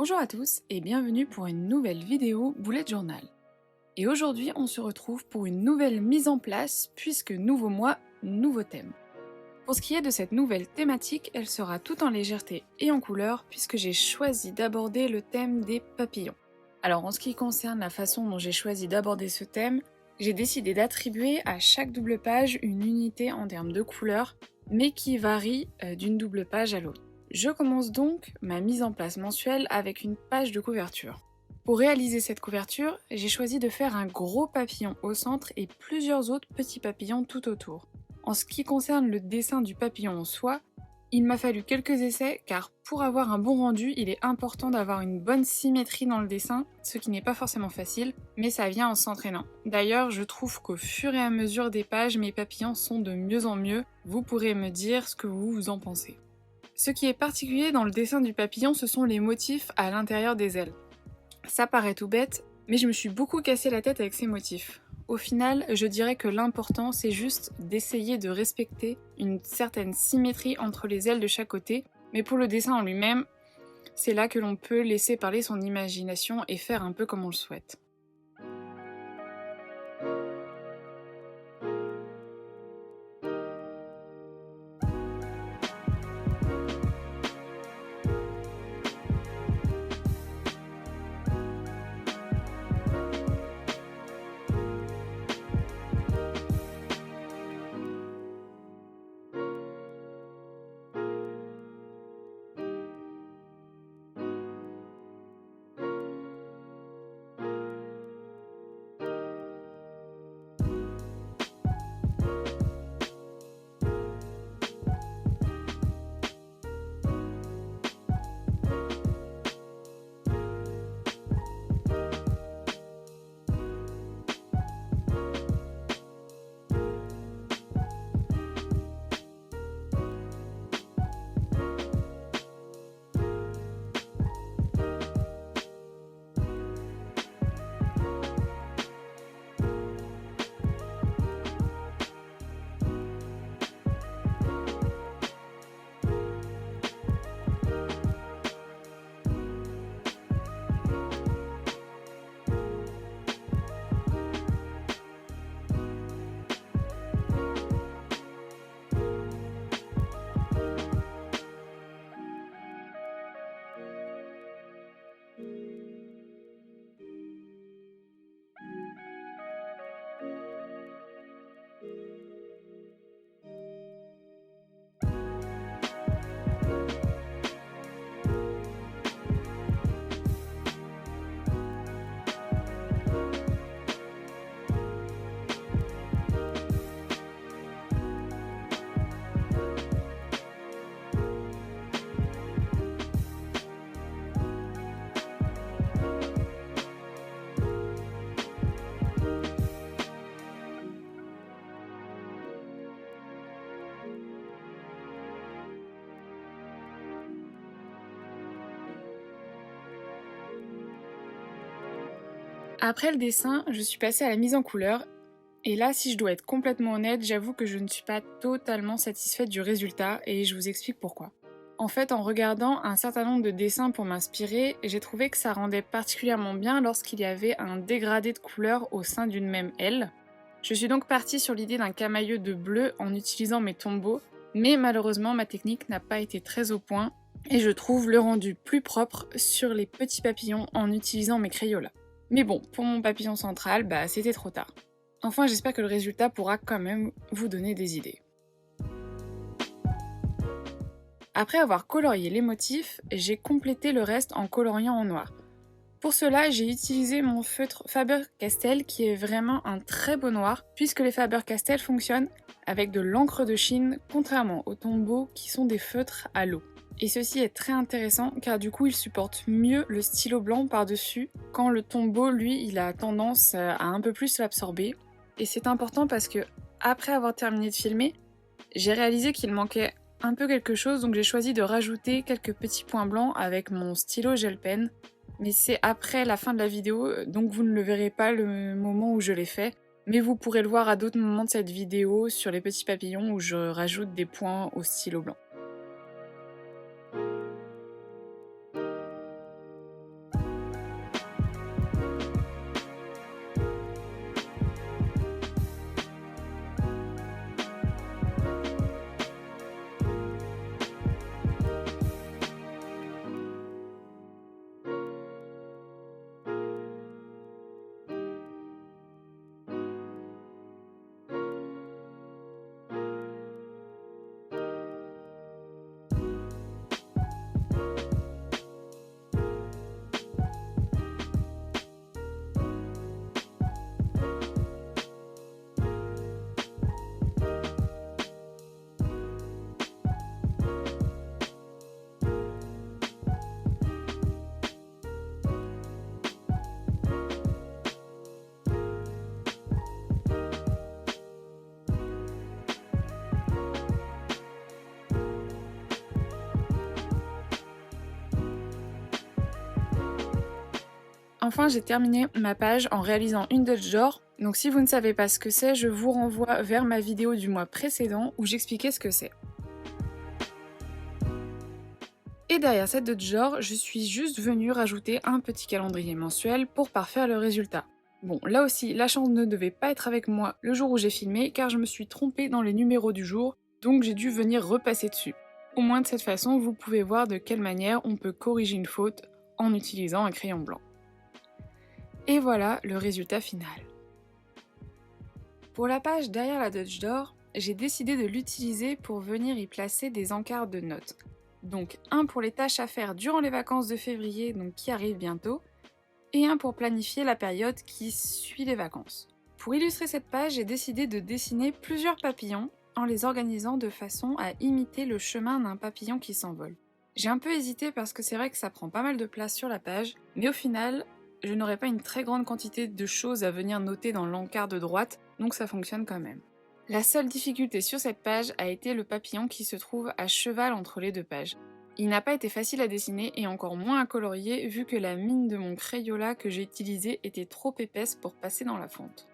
Bonjour à tous et bienvenue pour une nouvelle vidéo Bullet Journal. Et aujourd'hui on se retrouve pour une nouvelle mise en place puisque nouveau mois, nouveau thème. Pour ce qui est de cette nouvelle thématique, elle sera tout en légèreté et en couleur puisque j'ai choisi d'aborder le thème des papillons. Alors en ce qui concerne la façon dont j'ai choisi d'aborder ce thème, j'ai décidé d'attribuer à chaque double page une unité en termes de couleur, mais qui varie d'une double page à l'autre. Je commence donc ma mise en place mensuelle avec une page de couverture. Pour réaliser cette couverture, j'ai choisi de faire un gros papillon au centre et plusieurs autres petits papillons tout autour. En ce qui concerne le dessin du papillon en soi, il m'a fallu quelques essais car pour avoir un bon rendu, il est important d'avoir une bonne symétrie dans le dessin, ce qui n'est pas forcément facile, mais ça vient en s'entraînant. D'ailleurs, je trouve qu'au fur et à mesure des pages, mes papillons sont de mieux en mieux. Vous pourrez me dire ce que vous en pensez. Ce qui est particulier dans le dessin du papillon, ce sont les motifs à l'intérieur des ailes. Ça paraît tout bête, mais je me suis beaucoup cassé la tête avec ces motifs. Au final, je dirais que l'important, c'est juste d'essayer de respecter une certaine symétrie entre les ailes de chaque côté, mais pour le dessin en lui-même, c'est là que l'on peut laisser parler son imagination et faire un peu comme on le souhaite. Après le dessin, je suis passée à la mise en couleur, et là, si je dois être complètement honnête, j'avoue que je ne suis pas totalement satisfaite du résultat, et je vous explique pourquoi. En fait, en regardant un certain nombre de dessins pour m'inspirer, j'ai trouvé que ça rendait particulièrement bien lorsqu'il y avait un dégradé de couleurs au sein d'une même aile. Je suis donc partie sur l'idée d'un camailleux de bleu en utilisant mes tombeaux, mais malheureusement ma technique n'a pas été très au point, et je trouve le rendu plus propre sur les petits papillons en utilisant mes Crayolas. Mais bon, pour mon papillon central, c'était trop tard. Enfin, j'espère que le résultat pourra quand même vous donner des idées. Après avoir colorié les motifs, j'ai complété le reste en coloriant en noir. Pour cela, j'ai utilisé mon feutre Faber-Castell qui est vraiment un très beau noir, puisque les Faber-Castell fonctionnent avec de l'encre de Chine, contrairement aux tombeaux qui sont des feutres à l'eau. Et ceci est très intéressant car du coup il supporte mieux le stylo blanc par-dessus, quand le tombeau lui il a tendance à un peu plus l'absorber. Et c'est important parce que après avoir terminé de filmer, j'ai réalisé qu'il manquait un peu quelque chose, donc j'ai choisi de rajouter quelques petits points blancs avec mon stylo gel pen. Mais c'est après la fin de la vidéo, donc vous ne le verrez pas le moment où je l'ai fait. Mais vous pourrez le voir à d'autres moments de cette vidéo sur les petits papillons où je rajoute des points au stylo blanc. Enfin, j'ai terminé ma page en réalisant une Dutch door. Donc si vous ne savez pas ce que c'est, je vous renvoie vers ma vidéo du mois précédent où j'expliquais ce que c'est. Et derrière cette Dutch door, je suis juste venue rajouter un petit calendrier mensuel pour parfaire le résultat. Bon, là aussi, la chance ne devait pas être avec moi le jour où j'ai filmé car je me suis trompée dans les numéros du jour, donc j'ai dû venir repasser dessus. Au moins de cette façon, vous pouvez voir de quelle manière on peut corriger une faute en utilisant un crayon blanc. Et voilà le résultat final. Pour la page derrière la Dutch door, j'ai décidé de l'utiliser pour venir y placer des encarts de notes. Donc un pour les tâches à faire durant les vacances de février, donc qui arrivent bientôt, et un pour planifier la période qui suit les vacances. Pour illustrer cette page, j'ai décidé de dessiner plusieurs papillons en les organisant de façon à imiter le chemin d'un papillon qui s'envole. J'ai un peu hésité parce que c'est vrai que ça prend pas mal de place sur la page, mais au final, je n'aurai pas une très grande quantité de choses à venir noter dans l'encart de droite, donc ça fonctionne quand même. La seule difficulté sur cette page a été le papillon qui se trouve à cheval entre les deux pages. Il n'a pas été facile à dessiner et encore moins à colorier vu que la mine de mon Crayola que j'ai utilisé était trop épaisse pour passer dans la fonte.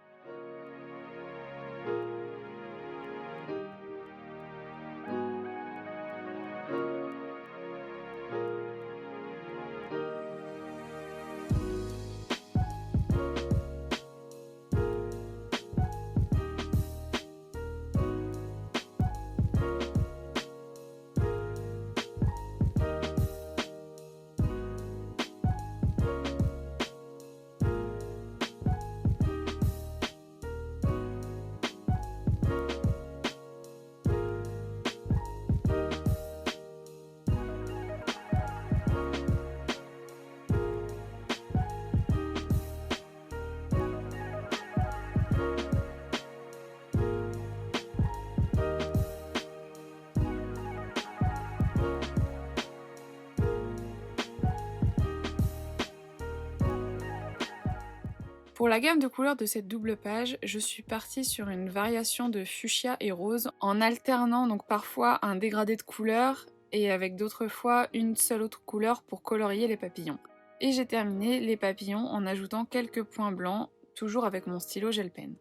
Pour la gamme de couleurs de cette double page, je suis partie sur une variation de fuchsia et rose en alternant donc parfois un dégradé de couleurs et avec d'autres fois une seule autre couleur pour colorier les papillons. Et j'ai terminé les papillons en ajoutant quelques points blancs, toujours avec mon stylo gel pen.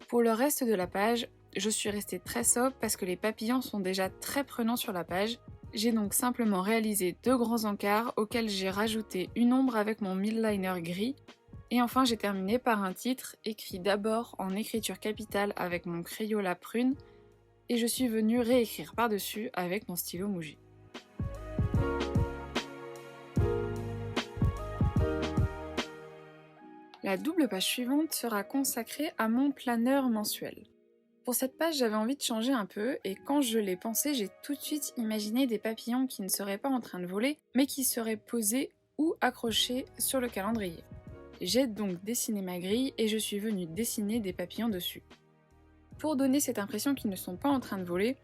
Pour le reste de la page, je suis restée très sobre parce que les papillons sont déjà très prenants sur la page. J'ai donc simplement réalisé deux grands encarts auxquels j'ai rajouté une ombre avec mon midliner gris. Et enfin j'ai terminé par un titre écrit d'abord en écriture capitale avec mon Crayola prune et je suis venue réécrire par-dessus avec mon stylo Muji. La double page suivante sera consacrée à mon planeur mensuel. Pour cette page, j'avais envie de changer un peu et quand je l'ai pensé, j'ai tout de suite imaginé des papillons qui ne seraient pas en train de voler, mais qui seraient posés ou accrochés sur le calendrier. J'ai donc dessiné ma grille et je suis venue dessiner des papillons dessus. Pour donner cette impression qu'ils ne sont pas en train de voler,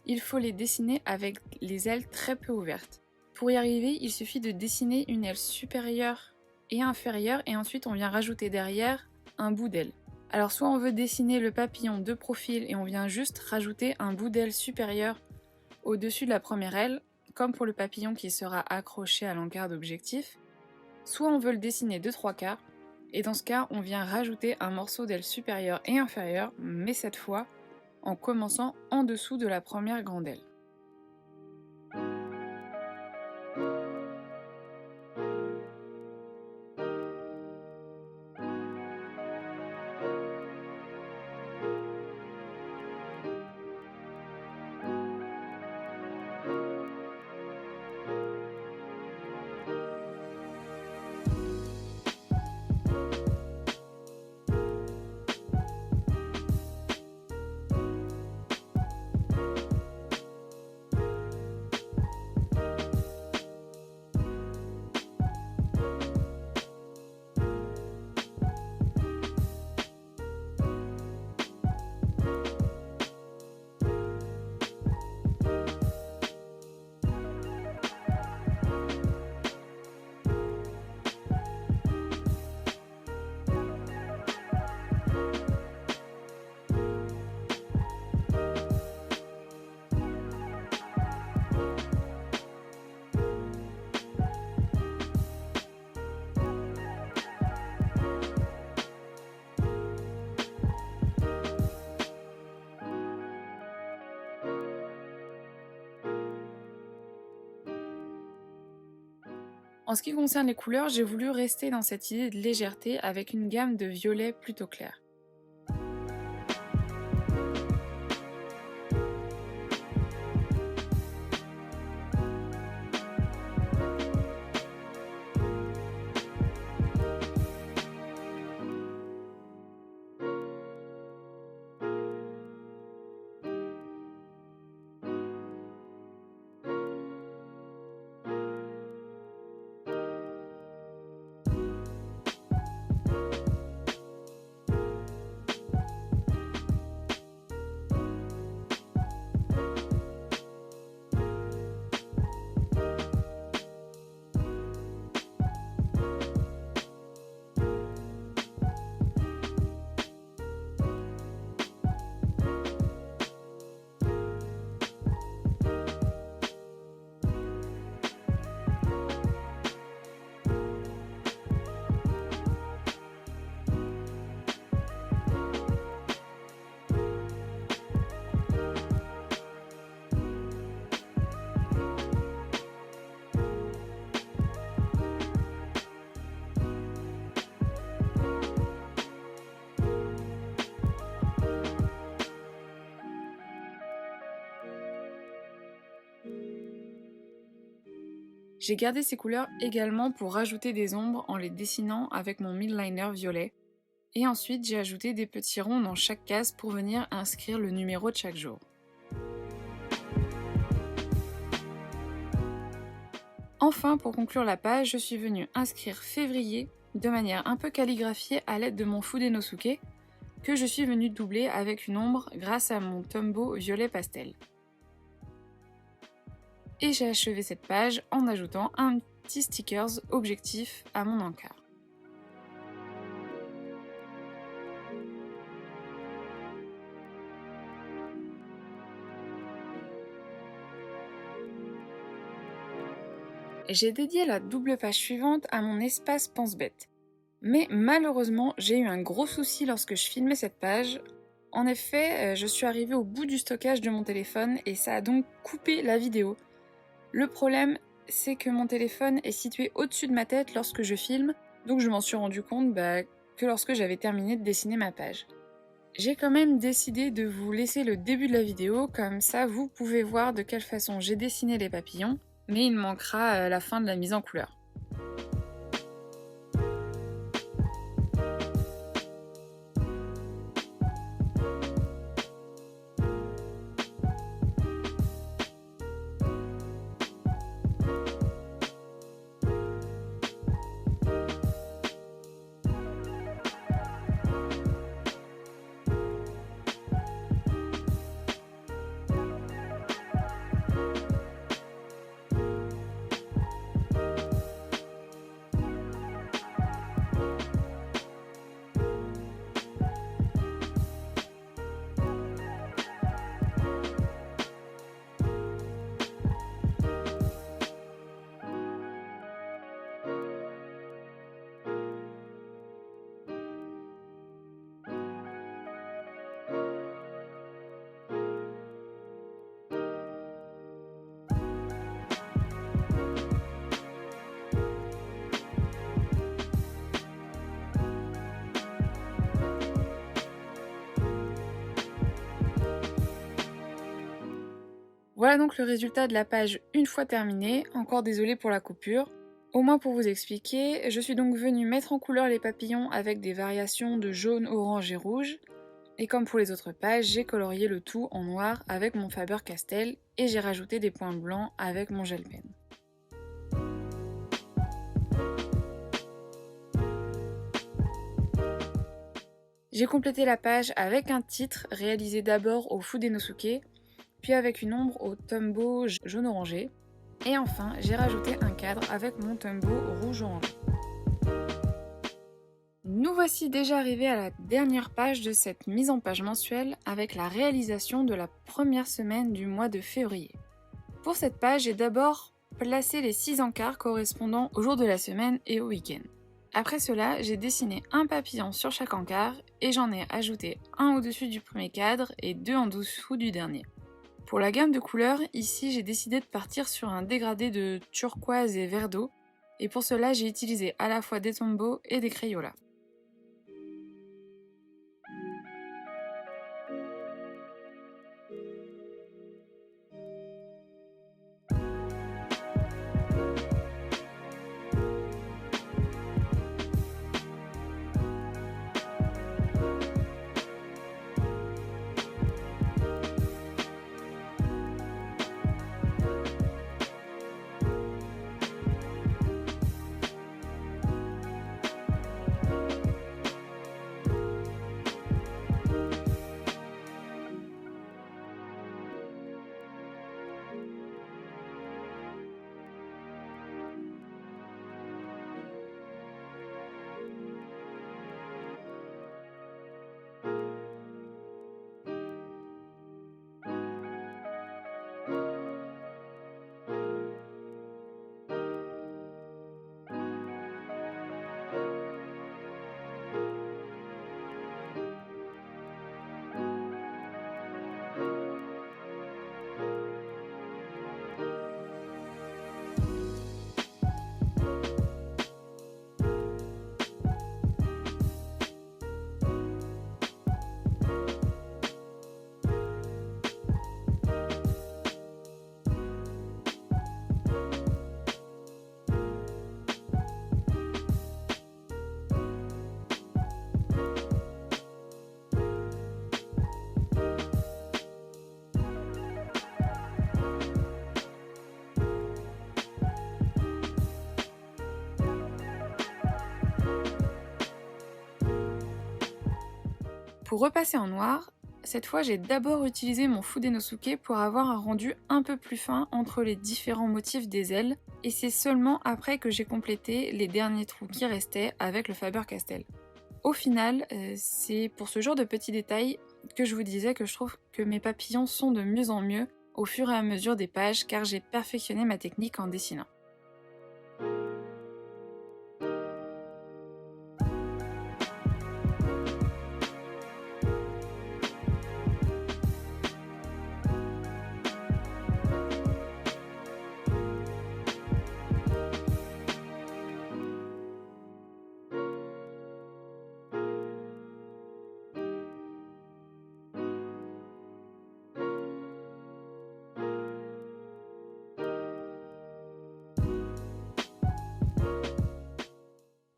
il faut les dessiner avec les ailes très peu ouvertes. Pour y arriver, il suffit de dessiner une aile supérieure et inférieure et ensuite on vient rajouter derrière un bout d'aile. Alors soit on veut dessiner le papillon de profil et on vient juste rajouter un bout d'aile supérieur au-dessus de la première aile, comme pour le papillon qui sera accroché à l'encart d'objectif, soit on veut le dessiner de 3/4, et dans ce cas on vient rajouter un morceau d'aile supérieure et inférieure, mais cette fois en commençant en dessous de la première grande aile. En ce qui concerne les couleurs, j'ai voulu rester dans cette idée de légèreté avec une gamme de violets plutôt clairs. J'ai gardé ces couleurs également pour rajouter des ombres en les dessinant avec mon midliner violet. Et ensuite, j'ai ajouté des petits ronds dans chaque case pour venir inscrire le numéro de chaque jour. Enfin, pour conclure la page, je suis venue inscrire février de manière un peu calligraphiée à l'aide de mon Fudenosuke, que je suis venue doubler avec une ombre grâce à mon Tombow violet pastel. Et j'ai achevé cette page en ajoutant un petit stickers objectif à mon encart. J'ai dédié la double page suivante à mon espace pense-bête. Mais malheureusement, j'ai eu un gros souci lorsque je filmais cette page. En effet, je suis arrivée au bout du stockage de mon téléphone et ça a donc coupé la vidéo. Le problème, c'est que mon téléphone est situé au-dessus de ma tête lorsque je filme, donc je m'en suis rendu compte que lorsque j'avais terminé de dessiner ma page. J'ai quand même décidé de vous laisser le début de la vidéo, comme ça vous pouvez voir de quelle façon j'ai dessiné les papillons, mais il manquera la fin de la mise en couleur. Voilà donc le résultat de la page une fois terminée, encore désolée pour la coupure. Au moins pour vous expliquer, je suis donc venue mettre en couleur les papillons avec des variations de jaune, orange et rouge. Et comme pour les autres pages, j'ai colorié le tout en noir avec mon Faber-Castell et j'ai rajouté des points blancs avec mon gel pen. J'ai complété la page avec un titre réalisé d'abord au Fudenosuke, puis avec une ombre au Tombow jaune orangé, et enfin j'ai rajouté un cadre avec mon Tombow rouge orangé. Nous voici déjà arrivés à la dernière page de cette mise en page mensuelle avec la réalisation de la première semaine du mois de février. Pour cette page, j'ai d'abord placé les 6 encarts correspondant au jour de la semaine et au week-end. Après cela, j'ai dessiné un papillon sur chaque encart et j'en ai ajouté un au-dessus du premier cadre et 2 en dessous du dernier. Pour la gamme de couleurs, ici j'ai décidé de partir sur un dégradé de turquoise et vert d'eau Et pour cela, j'ai utilisé à la fois des Tombow et des Crayola. Pour repasser en noir, cette fois j'ai d'abord utilisé mon Fudenosuke pour avoir un rendu un peu plus fin entre les différents motifs des ailes, et c'est seulement après que j'ai complété les derniers trous qui restaient avec le Faber-Castell. Au final, c'est pour ce genre de petits détails que je vous disais que je trouve que mes papillons sont de mieux en mieux au fur et à mesure des pages, car j'ai perfectionné ma technique en dessinant.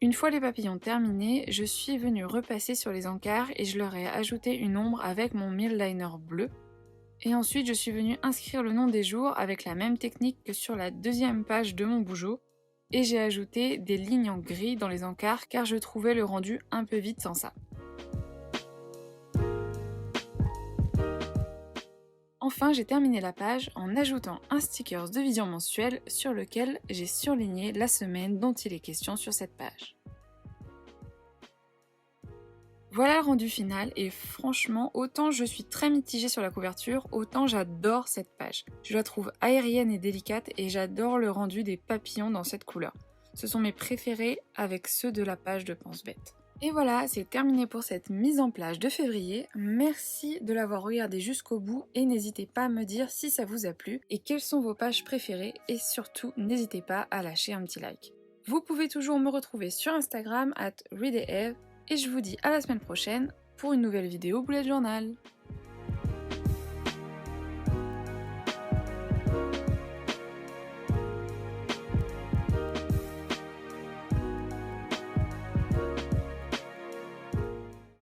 Une fois les papillons terminés, je suis venue repasser sur les encarts et je leur ai ajouté une ombre avec mon Mill Liner bleu. Et ensuite, je suis venue inscrire le nom des jours avec la même technique que sur la deuxième page de mon bougeot. Et j'ai ajouté des lignes en gris dans les encarts car je trouvais le rendu un peu vide sans ça. Enfin, j'ai terminé la page en ajoutant un sticker de vision mensuelle sur lequel j'ai surligné la semaine dont il est question sur cette page. Voilà le rendu final et franchement, autant je suis très mitigée sur la couverture, autant j'adore cette page. Je la trouve aérienne et délicate et j'adore le rendu des papillons dans cette couleur. Ce sont mes préférés avec ceux de la page de Pense Bête. Et voilà, c'est terminé pour cette mise en page de février. Merci de l'avoir regardé jusqu'au bout et n'hésitez pas à me dire si ça vous a plu et quelles sont vos pages préférées et surtout n'hésitez pas à lâcher un petit like. Vous pouvez toujours me retrouver sur Instagram @readayeve et je vous dis à la semaine prochaine pour une nouvelle vidéo Bullet Journal.